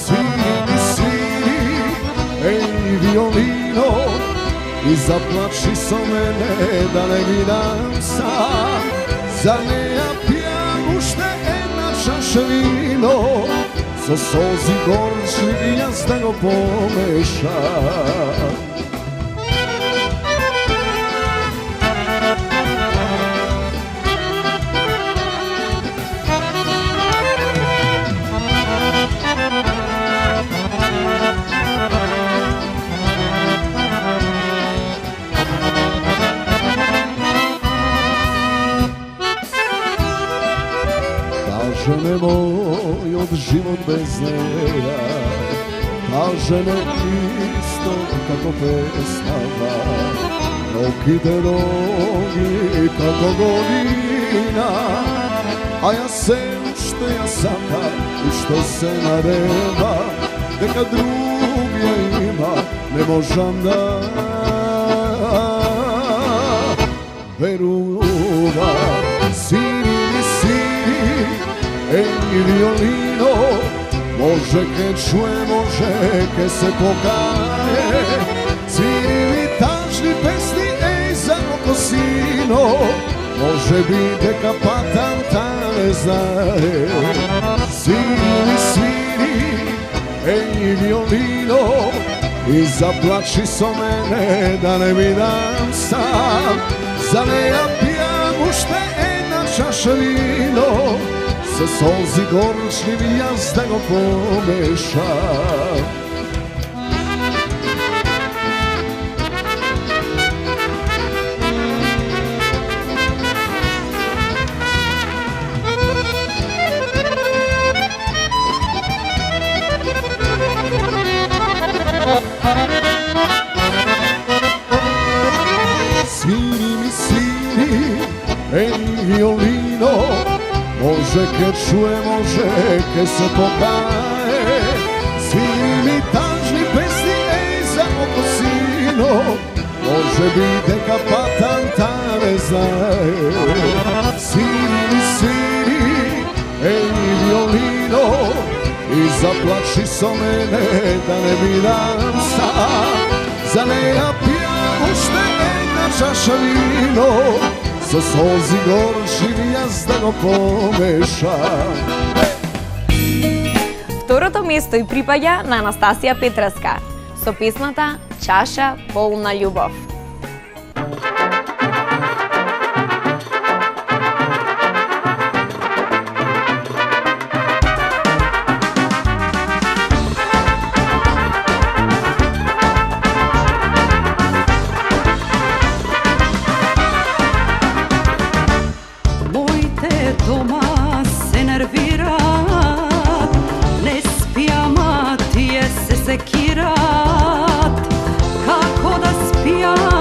Свири ми, свири, еј виолино, и заплачи со мене да не видам сам. За неја пијам уште една чаша čaše vino, sa solzi gorčni jaz da go pomešam. Kaže nemoj od život bez njeja, kaže ne isto kako pesmama, roki te rogi kako godina, a ja se što ja sama i što se nareva, neka druge ima, ne možam da veruvam. Ej, violino, može ke čuje, može ke se pokaje, sviri mi tažni pesni, ej, za oko sino, može biti deka patam ta ne znaje. Sviri, ej, violino, i zaplači so mene da ne mi dam sam, za ne ja pijam ušte jedna čaša vino, sa solzi gorčnim jaz da go pomešam. Sviri mi sviri, ej, violino, može ke čuje, može ke se pokaje, sviri mi tažni pesni, ej, za oko sino, može biti deka patam ta ne znaje. Sviri mi sviri, ej, violino, i zaplači so mene da ne mi dam sam, za ne ja pijam ušte jedna čaša vino, sa solzi горчиви јас да го помешам. Второто место и припаѓа на Анастасија Петраска со песната Чаша полна љубов. Дома се нервират, не спијам, а тие се секират. Како да спијам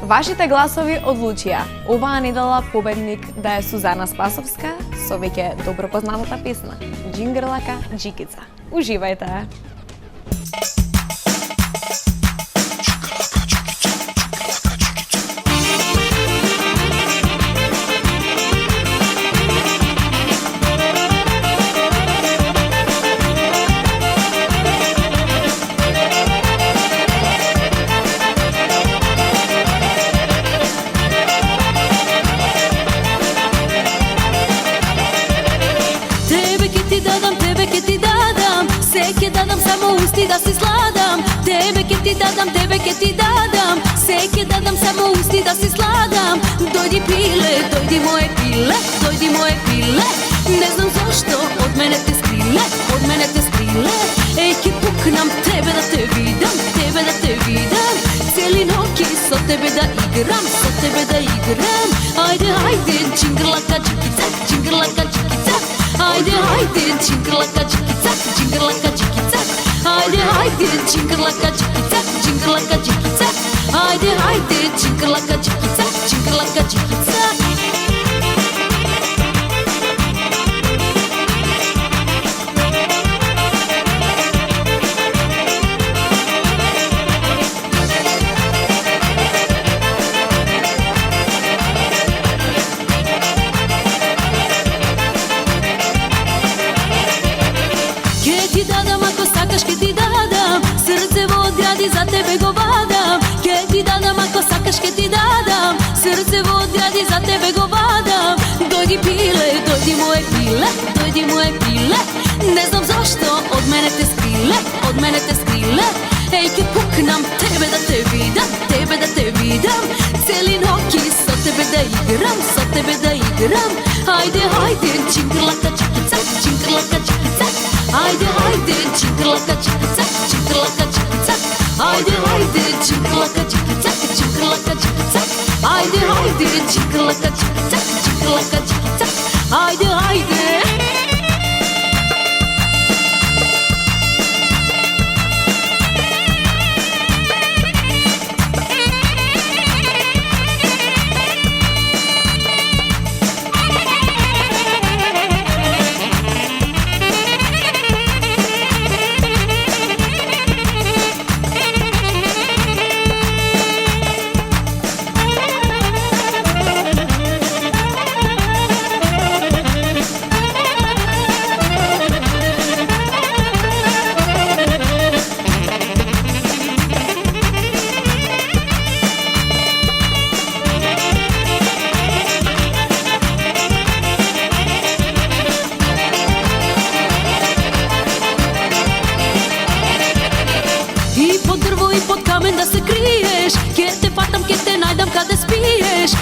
Вашите гласови одлучија оваа недела победник да е Сузана Спасовска со веќе добро познатата песна Джингрлака Джикица. Уживајте! Да си сладам, тебе ке ти дадам, се ке дадам само усти да си сладам. Дојди пиле, дојди мое пиле, не знам зашто од мене те скриле, Еј ке пукнам тебе да те видам, цели ноќи со тебе да играм, Ајде, ајде, джингрлака джикица, Ајде, ајде, джингрлака джикица, Ајде, ајде, джингрлака джикица, Ајде, ајде, джингрлака джикица, за тебе го вадам, ке ти дадам, ако сакаш ке ти дадам, срце во одгради за тебе го вадам. Дојди пиле, дојди мое пиле, не знам зашто од мене те скриле, Еј ке пукнам тебе да те видам, цели ноќи со тебе да играм, Ајде, ајде, джингрлака джикица, Ајде, ајде, джингрлака джикица, Ајде, ајде, джингрлака джикица, Ајде, ајде, джингрлака джикица, Ајде, ајде.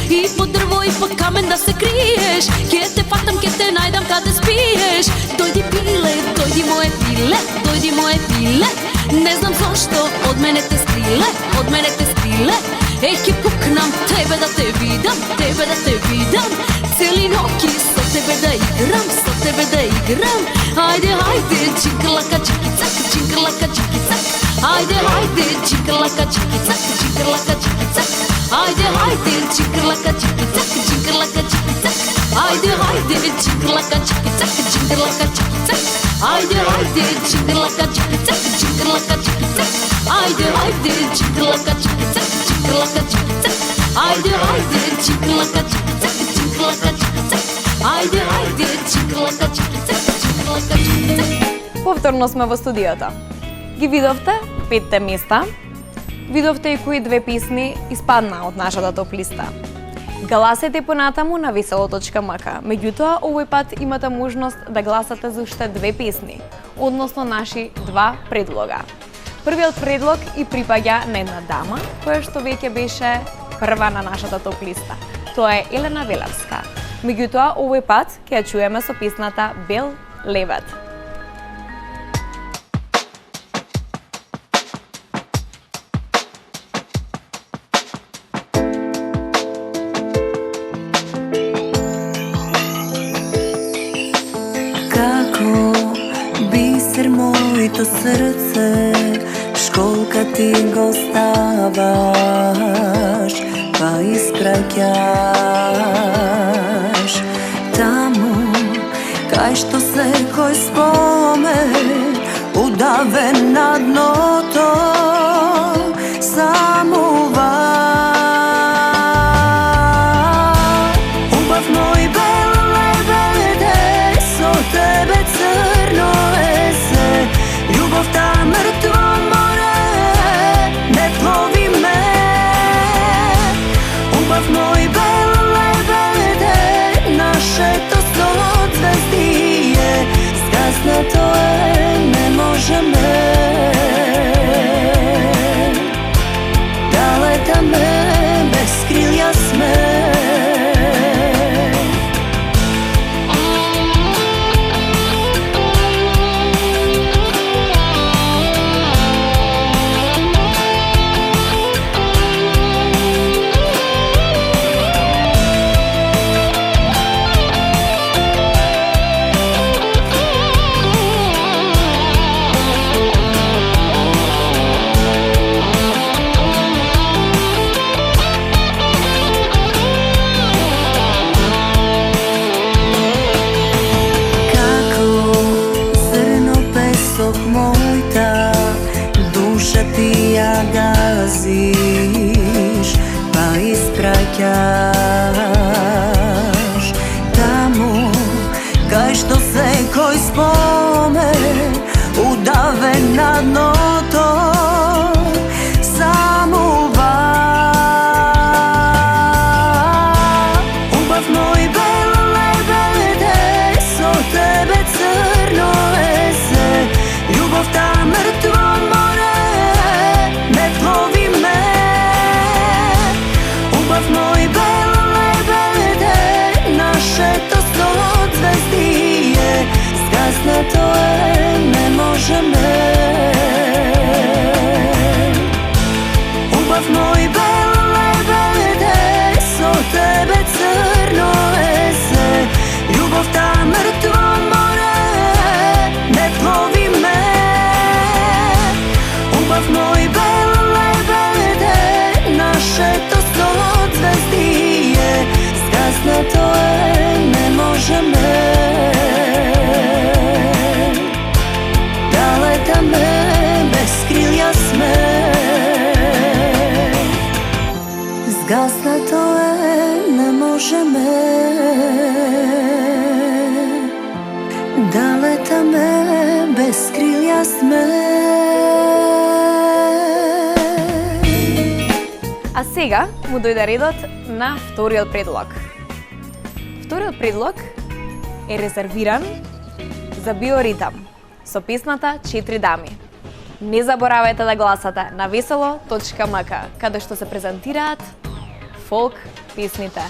И под дрво и под камен да се криеш, ке те фатам, ке те најдам каде спиеш. Дојди пиле, дојди мое пиле, не знам зашто од мене те скриле, Еј ке пукнам тебе да те видам, цели ноќи со тебе да играм, Ајде, ајде, джингрлака джикица, Ајде, ајде, джингрлака джикица, Ајде, ајде, джингрлака джикица, Ајде, ајде, джингрлака джикица, Ајде, ајде, джингрлака джикица, Ајде, ајде, джингрлака джикица, Ајде, ајде, джингрлака джикица, Ајде, ајде, джингрлака джикица. Повторно сме во студиото. Ги видовте 5 места. Видовте и кои 2 песни испадна од нашата топ листа. Гласете понатаму на весело.мк. Меѓутоа, овој пат имате можност да гласате за уште 2 песни, односно наши 2 предлога. Првиот предлог и припаѓа на една дама, која што веќе беше прва на нашата топ листа. Тоа е Елена Велевска. Меѓутоа, овој пат ќе ја чуеме со песната Бел левет. Моето срце, школка ти го ставаш, па испраќаш таму кај што секој спомен удавен на дното самува. Убав мој беле беле, со тебе црно се, љубовта мртво море не плови ме. Убав мој беле беле, нашето созвездие згаснато е, не можеме да летаме, без крилја сме. Ти ја газиш, па испраќаш таму кај што секој спомен удавен на дното самува. Убав мој беле беле, со тебе црно се, љубовта мртво море не плови ме. Убав мој беле беле, нашето созвездие згаснато е, не можеме. Убав мој беле беле, со тебе црно се, љубовта мртво море не плови ме. Убав мој беле беле, нашето созвездие згаснато е, не можеме да летаме, без крилја сме. Згаснато е, не можеме да летаме, без крилја сме. А сега му дојде редот на вториот предлог. Вториот предлог е резервиран за Биоритам со песната 4 дами. Не заборавајте да гласате на veselo.mk, каде што се презентираат фолк песните.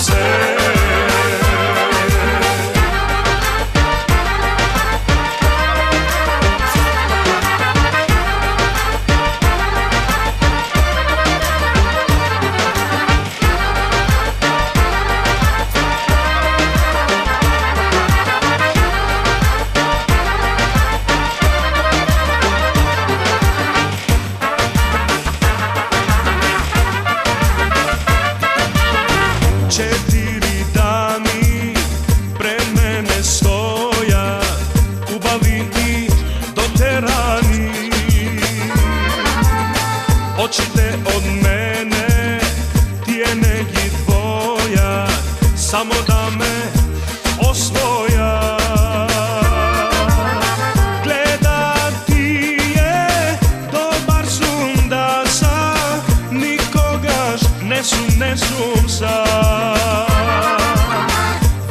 se. Četiri dani pred mene stoja, ubavi i doterani. Očite od mene, tijene i dvoja, samo da me osvoja. Gledati je dobar sundasa, nikogaš ne sum sa.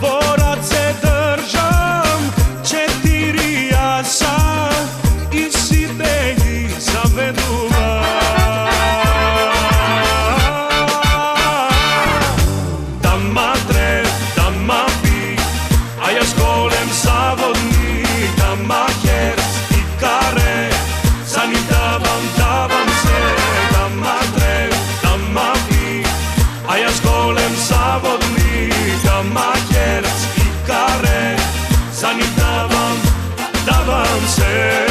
Borac se držam, četiri jasa i sitelji zaveduva. Dama drev, dama pi, a ja s golem savodnik, dama herc i kare, za njim davam se. Dama drev, dama pi, a ja s golem savodnik, dama herc i kare, za njim davam se.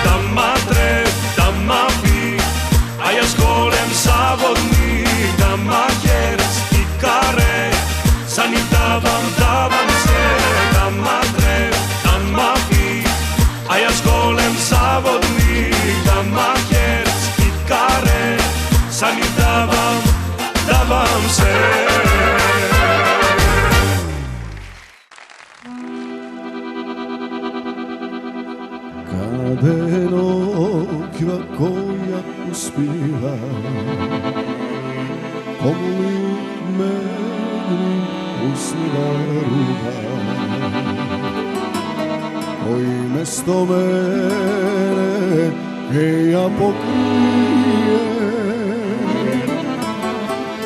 Dama drev, dama pi, a ja s golem savodnik, dama herc i kare, za njim davam se. Dama drev, dama pi, a ja s golem savodnik, dama herc i kare, za njim davam se. Kade nokva koja uspiva, komu meni usnila ruba, koji mesto mene ja pokrije,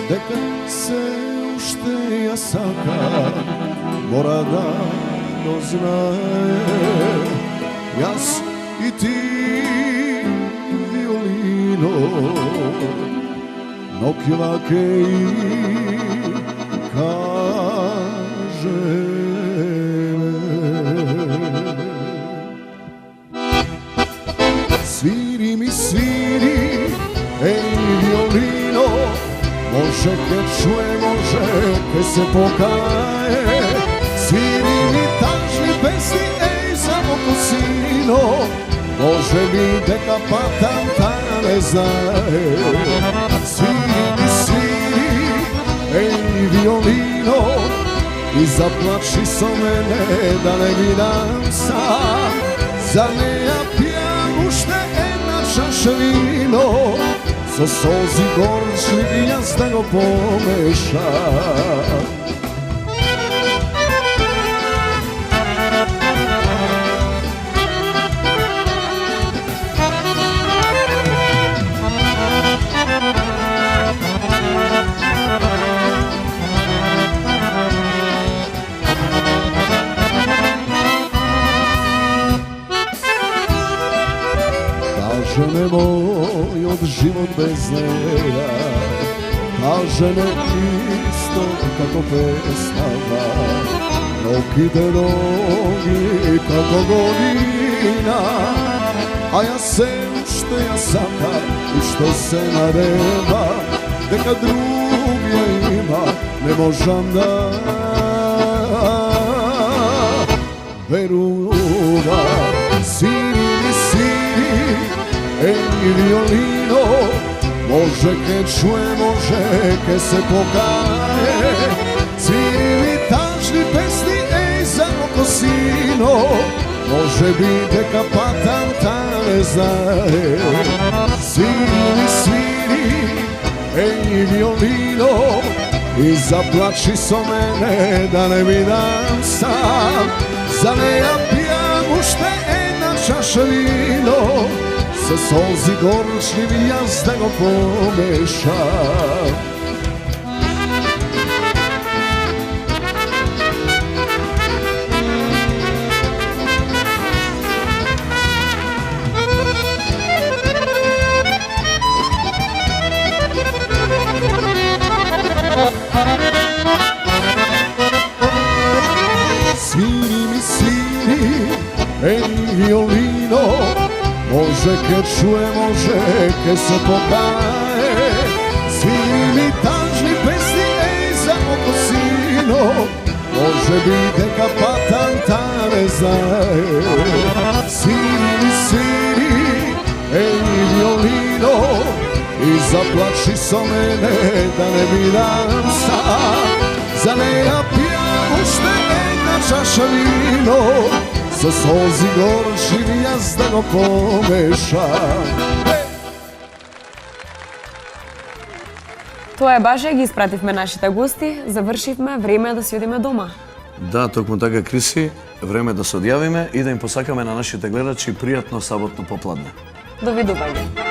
deka se ušteja saka, mora da doznaje, jas i ti violino, nokivake i kaže sviri mi sviri, ej violino, može ke čuje, može ke se pokaje, sviri mi tažni pesni, ej samo kosino, može mi deka patam ta ne znaje. Sviri mi sviri, ej violino, i zaplači so mene da ne vidim sam, zar ne ja pijam ušte jedna čaša vino, sa solzi gorčni jas da go pomešam. Kaže nemoj od život bez neja, kaže ne isto kako pesmama, nogi te nogi kako godina, a ja se ušte ja sama, ušto se nadeva, deka drugje ima, ne možam da verujem. Sviri, sviri, ej violino, može ke čuje, može ke se pokaje, sviri mi tažni pesni, ej za kosino, može biti deka patam ta ne znaje. Sviri, sviri, ej violino, i zaplači so mene da ne vidim sam, za ne ja pijam ušte jedna čaša vino, sa solzi gorčnim jas da go pomešam. e violino, može che čuje, može che se pokaje. Svi mi tažni pesni, ej za oko sino, može biti neka patanta ne znaje. Sini, ej violino, i zaplači so mene da ne biram sam. Za neja pijamo šte jedna čaša vino, sa solzi gorčim jazdano pomešam. Тоа е баш, ги испративме нашите гости, завршивме, време е да си одиме дома. Да, токму така, Криси, време да се одјавиме и да им посакаме на нашите гледачи пријатно саботно попладне. Довидување.